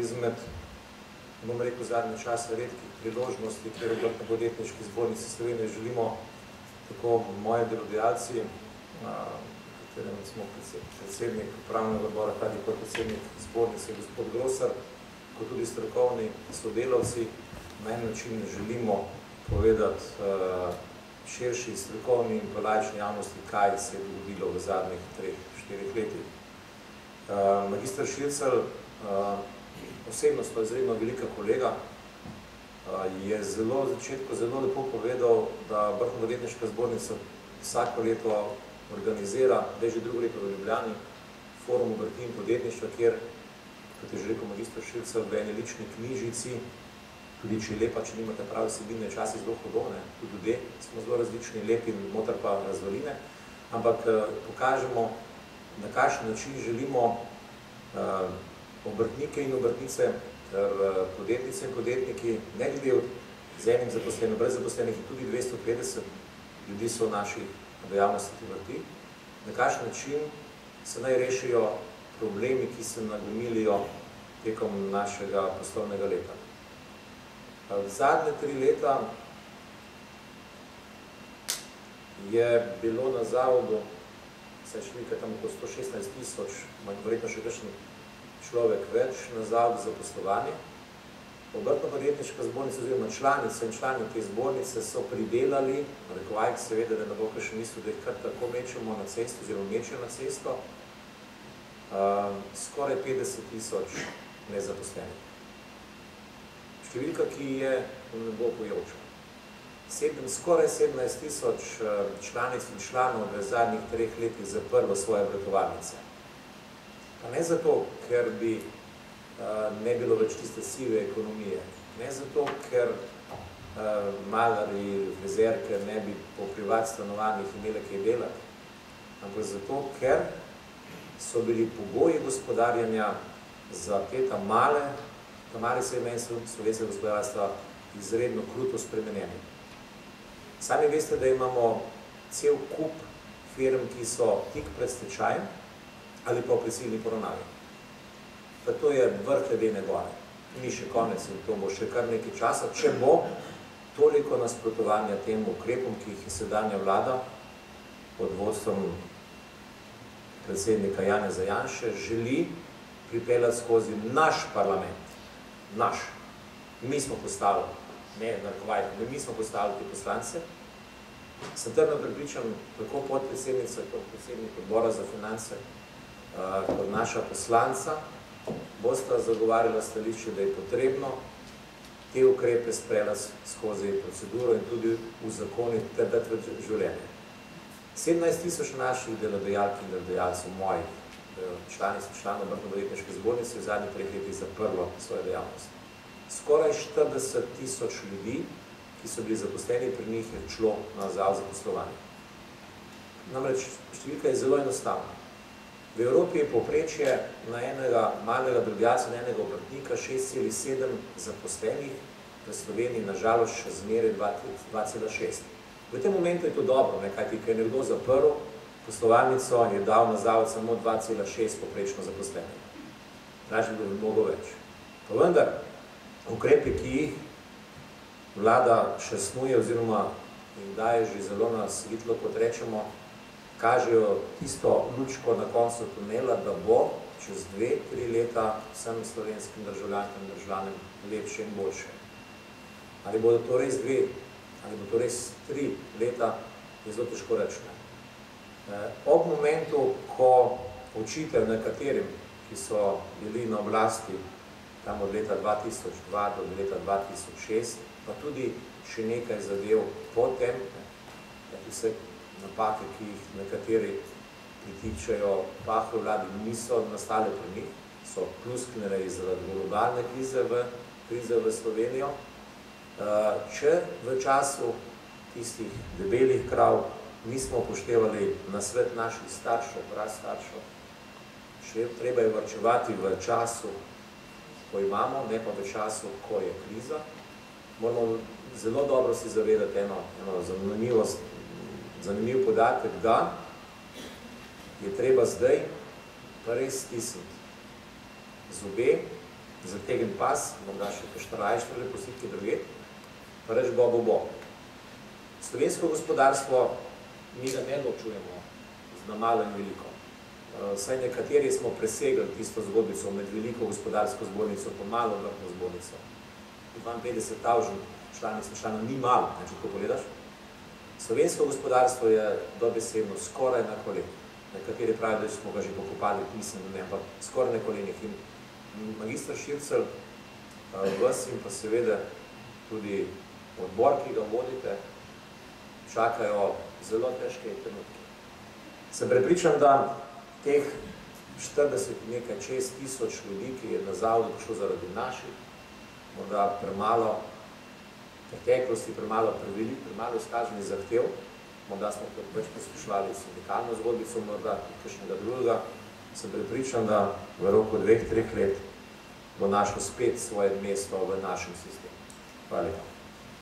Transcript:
izmed, bom rekel, zadnje čase redkih priložnosti, kjer v Obrtno-podjetniški zbornici Slovenije želimo tako moji delodajalci, katerem smo predsednik upravnega odbora, tudi podpredsednik zbornice gospod Grosar, kot tudi strokovni sodelavci, na en način želimo povedati širši strokovni in laični javnosti, kaj se je dogodilo v zadnjih 3-4 letih. Magister Šircelj, osebnost pa izredno velika kolega, je zelo v začetku zelo lepo povedal, da Obrtno-podjetniška zbornica vsako leto organizira, da je že drugo leto v Ljubljani, forum obrti in podjetništva, kjer, kot je že rekel magister Šircelj, v eni lični knjižici, tudi če je lepa, če nimate pravi vsebine, časi zelo hodovne, tudi ljudje smo zelo različni, lepi, motor pa razvaline, ampak pokažemo, na kakšen način želimo obrtnike in obrtnice, ter podjetnice in podjetniki, ne glede z enim zaposlenim, brez zaposlenih, tudi 250 ljudi so v naših dejavnosti obrti, na kakšen način se naj rešijo problemi, ki se nagomilijo tekom našega poslovnega leta. Zadnje 3 leta je bilo na zavodu, saj številka tam okoli 116 000, verjetno še kakšen človek več, na zavodu za poslovanje. Obrtno-podjetniška zbornica oziroma članice in člani te zbornice so pridelali, narekovajk seveda, da ne bo še mislil, da jih kar tako mečemo na cesto oziroma mečejo na cesto, skoraj 50 000 nezaposlenih. Številka, ki je ne bo pojoča. Skoraj 17 000 članic in članov v zadnjih 3 letih zaprlo svoje obratovalnice. Pa ne zato, ker bi ne bilo več tiste sive ekonomije, ne zato, ker malari, frizerke ne bi po privat stanovanjih imeli kaj delati, ampak zato, ker so bili pogoji gospodarjanja za te mali segment slovenskega gospodarstva izredno kruto spremenjeni. Sami veste, da imamo cel kup firm, ki so tik pred stečajem ali pa v prisilni poravnavi. Pa to je vrh ledene gore. Ni še konec in to bo še kar nekaj časa, če bo toliko nasprotovanja tem ukrepom, ki jih je sedanja vlada pod vodstvom predsednika Janeza Janše želi pripeljati skozi naš parlament. Naš. Mi smo postavili, ne narekovajte, mi smo postavili te poslance. Sem trdno prepričan, tako podpredsednica, kot predsednik odbora za finance, kot naša poslanca, bosta zagovarjala stališče, da je potrebno te ukrepe sprejeti skozi proceduro in tudi v zakonih ter dati v življenje. 17 000 naših delodajalk in delodajalcev, mojih članov Obrtno-podjetniške zbornice, v zadnjih 3 letih zaprlo svoje dejavnosti. Skoraj 40 000 ljudi, ki so bili zaposleni, pri njih je šlo na zavod za poslovanje. Namreč številka je zelo enostavna. V Evropi je povprečje na enega malega delodajalca, na enega obrtnika 6,7 zaposlenih, v Sloveniji nažalost še zmeraj 2,6. V tem momentu je to dobro, kajti ker je nekdo zaprl poslovalnico, je dal na zavod samo 2,6 povprečno zaposlenih. Raje bi bilo mnogo več. Pa vendar, ukrepi, ki jih vlada še snuje oziroma jim daje že zelo na svetlo, kot rečemo, kažejo tisto lučko na koncu tunela, da bo čez 2-3 leta vsem slovenskim državljankam in državljanom lepše in boljše. Ali bodo to res 2, ali bo to res 3 leta, je zelo težko reči. Ob momentu, ko učitelj nekaterim, ki so bili na oblasti tam od leta 2002 do leta 2006, pa tudi še nekaj zadev potem, vse napake, ki jih nekateri pritičajo Pahorjevi vladi, niso nastale pri njih, so plusknile zaradi globalne krize v Slovenijo. Če v času tistih debelih krav nismo upoštevali nasvet naših staršev, prastaršev, še treba je varčevati v času, ko imamo, ne pa v času, ko je kriza. Moramo zelo dobro si zavedati eno zanimiv podatek, da je treba zdaj pa res stisniti zobe zategn pas, morda še poštarajštvo, positke druge, pa reč bo. Slovensko gospodarstvo, mi ga ne ločujemo na malo in veliko. Saj nekateri smo presegli tisto zgodbico med veliko gospodarsko zbornico pa malo vrtno zbornico. 52 članov ni malo, če tako pogledaš. Slovensko gospodarstvo je dobesedno skoraj na kolenih. Nekateri pravijo, da smo ga že pokopali, mislim, da ne, ampak skoraj na kolenih. In magister Šircelj, vas in pa seveda tudi odbor, ki ga vodite, čakajo zelo težke trenutke. Sem prepričan, da teh 40 nekaj čez tisoč ljudi, ki je na zavodu prišlo zaradi naših, morda premalo preteklosti, premalo prevelik, premalo izkaženih zahtev, morda smo več poslušali sindikalno zgodbico, morda kakšnega drugega, sem prepričan, da v roku 2-3 let bo našlo spet svoje mesto v našem sistemu. Hvala lepa.